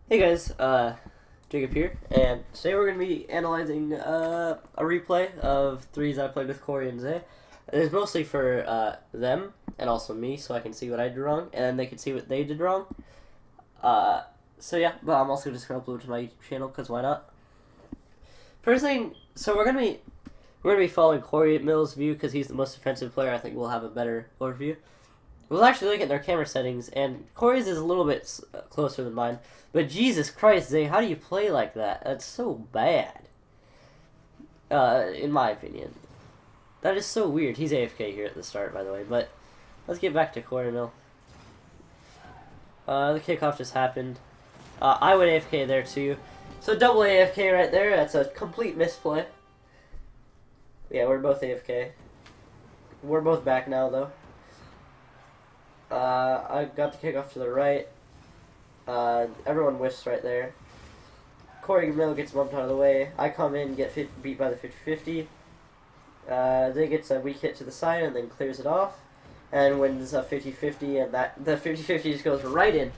Hey guys, Jacob here, and today we're going to be analyzing a replay of 3's I played with Corey and Zay. It's mostly for them and also me, so I can see what I did wrong, and then they can see what they did wrong. So yeah, but I'm also just going to upload to my YouTube channel, because why not? First thing, so we're going to be following Corey Mills' view, because he's the most defensive player. I think we'll have a better overview. We'll actually look at their camera settings, and Corey's is a little bit closer than mine. But Jesus Christ, Zay, how do you play like that? That's so bad. In my opinion. That is so weird. He's AFK here at the start, by the way. But let's get back to Corey now. The kickoff just happened. I went AFK there too. So double AFK right there. That's a complete misplay. Yeah, we're both AFK. We're both back now, though. I got the kickoff to the right. Everyone whiffs right there. Corey Mill gets bumped out of the way. I come in, get beat by the 50-50. Zay gets a weak hit to the side and then clears it off. And wins a 50-50, and the 50-50 just goes right in.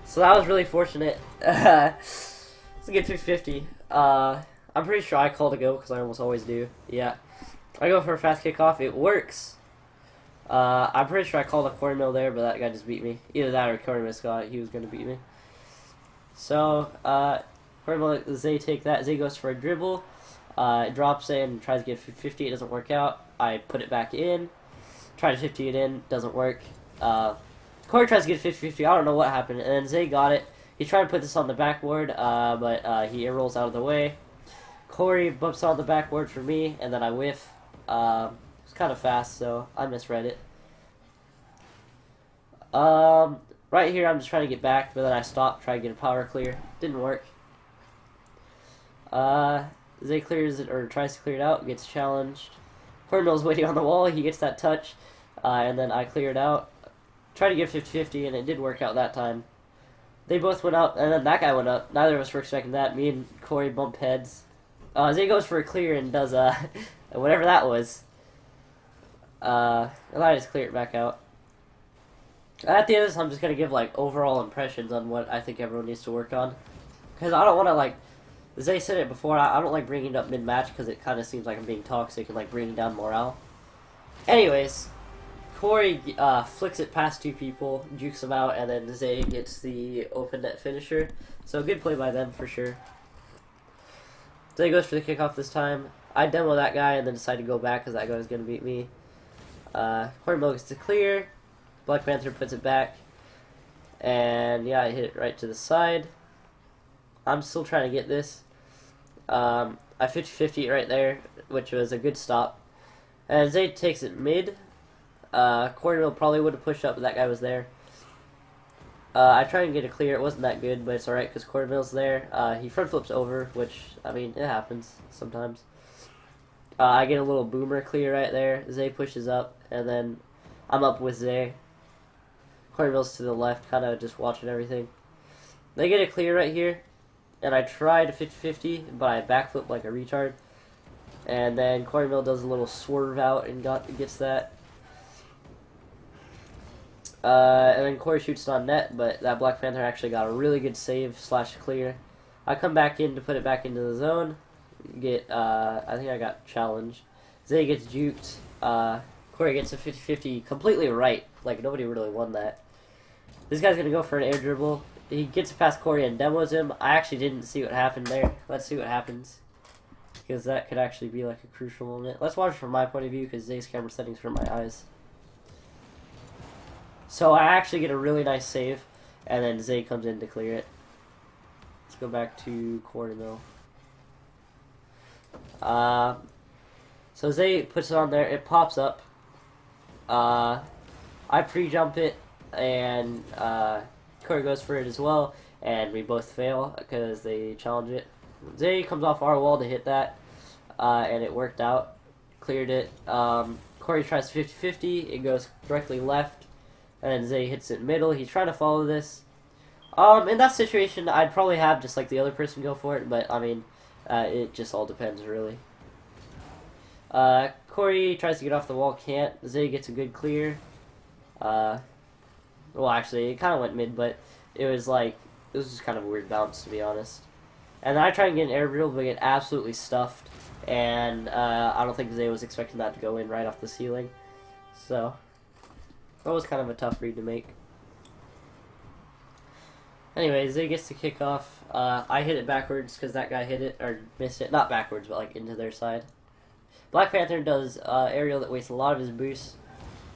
So that was really fortunate. It's a good 50-50. I'm pretty sure I called a go, because I almost always do. Yeah. I go for a fast kickoff. It works. I'm pretty sure I called a Corey Mill there, but that guy just beat me. Either that or Corey Mill Scott, he was going to beat me. So, Corey Mill, Zay take that. Zay goes for a dribble. It drops in, tries to get 50. It doesn't work out. I put it back in. Try to 50 it in. Doesn't work. Corey tries to get 50-50. I don't know what happened. And then Zay got it. He tried to put this on the backboard, but he rolls out of the way. Corey bumps on the backboard for me, and then I whiff. It's kind of fast, so I misread it. Right here, I'm just trying to get back, but then I stopped, try to get a power clear. Didn't work. Zay clears it, or tries to clear it out, gets challenged. Corey Mill's waiting on the wall, he gets that touch, and then I clear it out. Tried to get 50-50, and it did work out that time. They both went up, and then that guy went up. Neither of us were expecting that. Me and Corey bump heads. Zay goes for a clear and does, whatever that was. I just clear it back out. At the end of this, I'm just going to give, overall impressions on what I think everyone needs to work on. Because I don't want to, Zay said it before, I don't like bringing it up mid-match because it kind of seems like I'm being toxic and, bringing down morale. Anyways, Corey flicks it past two people, jukes them out, and then Zay gets the open net finisher. So good play by them for sure. Zay goes for the kickoff this time. I demo that guy and then decide to go back because that guy was going to beat me. Corey Mill gets to clear. Black Panther puts it back. And yeah, I hit it right to the side. I'm still trying to get this. I 50-50 it right there, which was a good stop. And Zay takes it mid. Corey Mill probably would have pushed up, but that guy was there. I tried to get a clear. It wasn't that good, but it's alright because Corey Mill's there. He front flips over, which, I mean, it happens sometimes. I get a little boomer clear right there. Zay pushes up, and then I'm up with Zay. Corey Mill's to the left, kind of just watching everything. They get a clear right here, and I try to 50-50, but I backflip like a retard. And then Corey Mill does a little swerve out and gets that. And then Corey shoots it on net, but that Black Panther actually got a really good save / clear. I come back in to put it back into the zone. I think I got challenged. Zay gets juked. Corey gets a 50-50 completely right. Nobody really won that. This guy's gonna go for an air dribble. He gets past Corey and demos him. I actually didn't see what happened there. Let's see what happens. Because that could actually be a crucial moment. Let's watch it from my point of view because Zay's camera settings hurt my eyes. So I actually get a really nice save. And then Zay comes in to clear it. Let's go back to Corey Mill. So Zay puts it on there. It pops up. I pre-jump it, and Corey goes for it as well, and we both fail because they challenge it. Zay comes off our wall to hit that, and it worked out. Cleared it. Corey tries 50-50. It goes directly left, and then Zay hits it middle. He's trying to follow this. In that situation, I'd probably have just the other person go for it, but I mean, it just all depends, really. Corey tries to get off the wall, can't. Zay gets a good clear. Well, actually, it kind of went mid, but it was This was kind of a weird bounce, to be honest. And then I try and get an aerial, but get absolutely stuffed. And I don't think Zay was expecting that to go in right off the ceiling. So, that was kind of a tough read to make. Anyway, Zay gets to kick off. I hit it backwards because that guy hit it, or missed it. Not backwards, but like into their side. Black Panther does aerial that wastes a lot of his boost.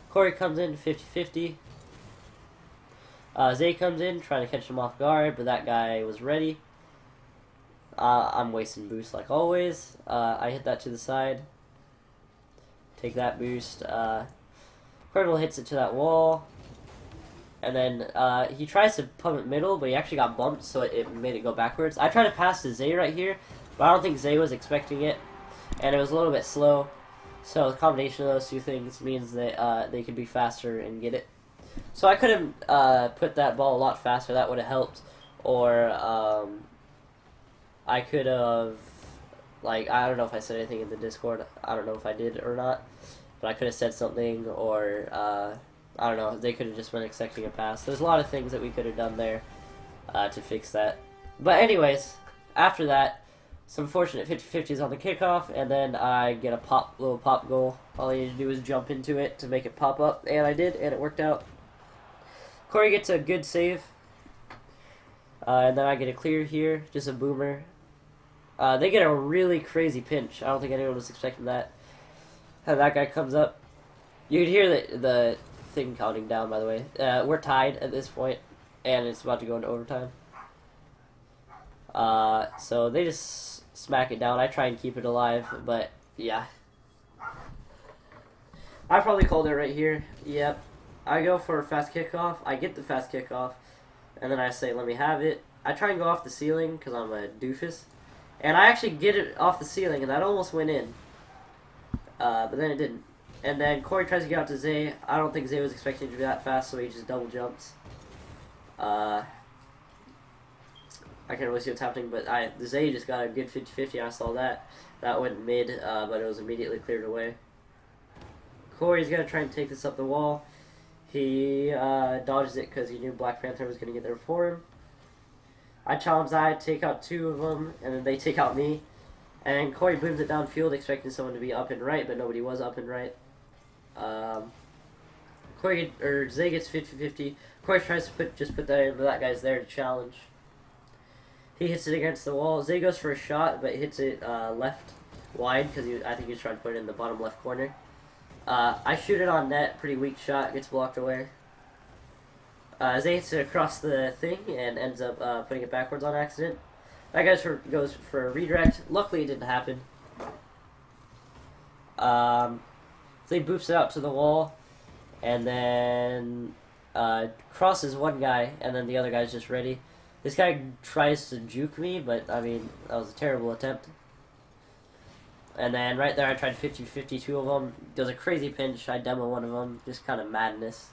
Corey comes in 50-50. Zay comes in trying to catch him off guard, but that guy was ready. I'm wasting boost like always. I hit that to the side. Take that boost. Cardinal hits it to that wall. And then he tries to pump it middle, but he actually got bumped, so it made it go backwards. I tried to pass to Zay right here, but I don't think Zay was expecting it. And it was a little bit slow. So the combination of those two things means that they could be faster and get it. So I could have put that ball a lot faster. That would have helped. Or I could have, like, I don't know if I said anything in the Discord. I don't know if I did or not. But I could have said something, or I don't know. They could have just been expecting a pass. There's a lot of things that we could have done there to fix that. But anyways, after that, some fortunate 50-50s on the kickoff, and then I get a little pop goal. All I need to do is jump into it to make it pop up, and I did, and it worked out. Corey gets a good save, and then I get a clear here, just a boomer. They get a really crazy pinch. I don't think anyone was expecting that. And that guy comes up. You can hear the thing counting down, by the way. We're tied at this point, and it's about to go into overtime. So they just smack it down. I try and keep it alive, but yeah. I probably called it right here. Yep. I go for a fast kickoff. I get the fast kickoff, and then I say, let me have it. I try and go off the ceiling because I'm a doofus. And I actually get it off the ceiling, and that almost went in. But then it didn't. And then Corey tries to get out to Zay. I don't think Zay was expecting to do that fast, so he just double jumps. I can't really see what's happening, but Zay just got a good 50-50. I saw that. That went mid, but it was immediately cleared away. Corey's going to try and take this up the wall. He dodges it because he knew Black Panther was going to get there for him. I challenge Zay, take out two of them, and then they take out me. And Corey booms it downfield, expecting someone to be up and right, but nobody was up and right. Zay gets 50-50. Corey tries to put that in, but that guy's there to challenge. He hits it against the wall. Zay goes for a shot, but hits it left wide because I think he was trying to put it in the bottom left corner. I shoot it on net, pretty weak shot, gets blocked away. Zay hits it across the thing and ends up putting it backwards on accident. That guy goes for a redirect. Luckily, it didn't happen. Zay boops it out to the wall, and then crosses one guy, and then the other guy's just ready. This guy tries to juke me, but, I mean, that was a terrible attempt. And then right there, I tried 50-50, two of them. Does a crazy pinch. I demo one of them. Just kind of madness.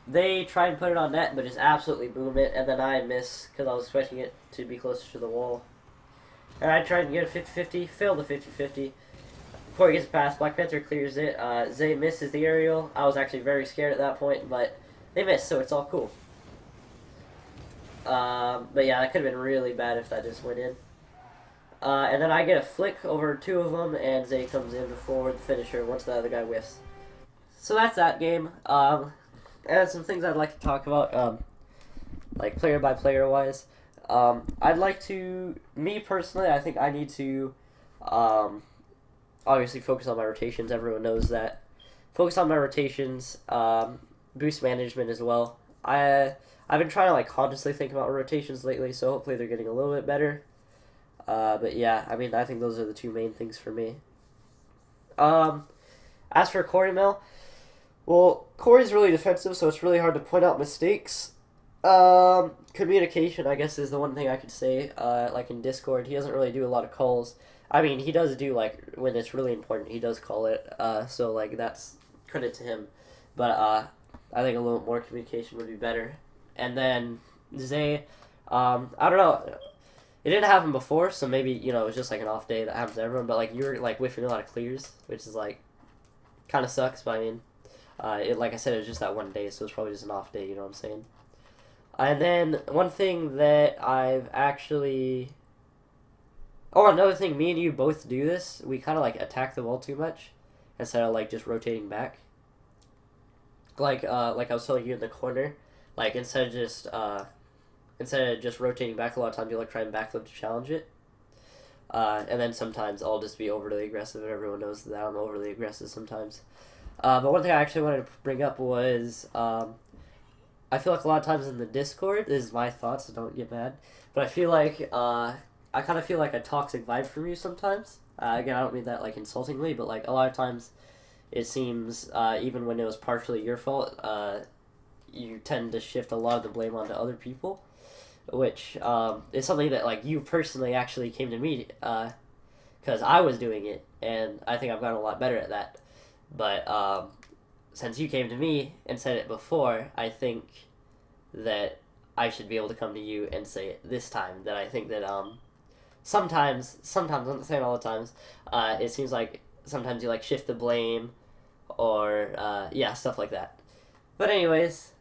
They try and put it on net, but just absolutely boom it, and then I miss because I was expecting it to be closer to the wall. And I tried to get a 50-50, failed the 50-50. Corey gets past, Black Panther clears it. Zay misses the aerial. I was actually very scared at that point, but they missed, so it's all cool. But yeah, that could have been really bad if that just went in. And then I get a flick over two of them, and Zay comes in before the finisher once the other guy whiffs. So that's that game. And some things I'd like to talk about, like player by player wise. I'd like to, me personally, I think I need to, obviously focus on my rotations. Everyone knows that. Focus on my rotations, boost management as well. I've been trying to like consciously think about rotations lately, so hopefully they're getting a little bit better. But yeah, I mean, I think those are the two main things for me. As for Corey Mel, well, Corey's really defensive, so it's really hard to point out mistakes. Communication, I guess, is the one thing I could say. Like in Discord, he doesn't really do a lot of calls. I mean, he does do, like, when it's really important, he does call it. So, like, that's credit to him. But I think a little more communication would be better. And then Zay, I don't know. It didn't happen before, so maybe, you know, it was just, like, an off day that happens to everyone. But, like, you were, like, whiffing a lot of clears, which is, like, kind of sucks, but I mean... like I said, it was just that one day, so it's probably just an off day, you know what I'm saying? And then one thing that I've actually... Oh, another thing, me and you both do this. We kind of like attack the wall too much instead of like just rotating back. Like I was telling you in the corner, like instead of just rotating back, a lot of times you like try and backflip to challenge it. And then sometimes I'll just be overly aggressive, and everyone knows that I'm overly aggressive sometimes. But one thing I actually wanted to bring up was I feel like a lot of times in the Discord, this is my thoughts, so don't get mad, but I feel like I kind of feel like a toxic vibe from you sometimes. Again, I don't mean that like insultingly, but like a lot of times it seems even when it was partially your fault, you tend to shift a lot of the blame onto other people, which is something that like you personally actually came to me because I was doing it, and I think I've gotten a lot better at that. But since you came to me and said it before, I think that I should be able to come to you and say it this time. That I think that sometimes, I'm not saying all the times, it seems like sometimes you like shift the blame or yeah, stuff like that. But anyways,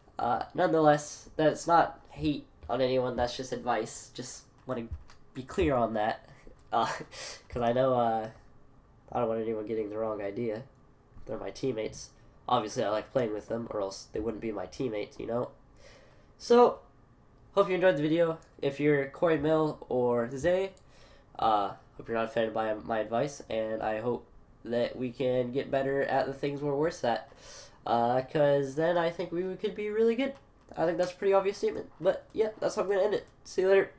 nonetheless, that's not hate on anyone, that's just advice. Just want to be clear on that. Because I know I don't want anyone getting the wrong idea. They're my teammates. Obviously, I like playing with them, or else they wouldn't be my teammates, you know? So, hope you enjoyed the video. If you're Corey Mill or Zay, hope you're not offended by my advice, and I hope that we can get better at the things we're worse at. Because then I think we could be really good. I think that's a pretty obvious statement. But yeah, that's how I'm going to end it. See you later.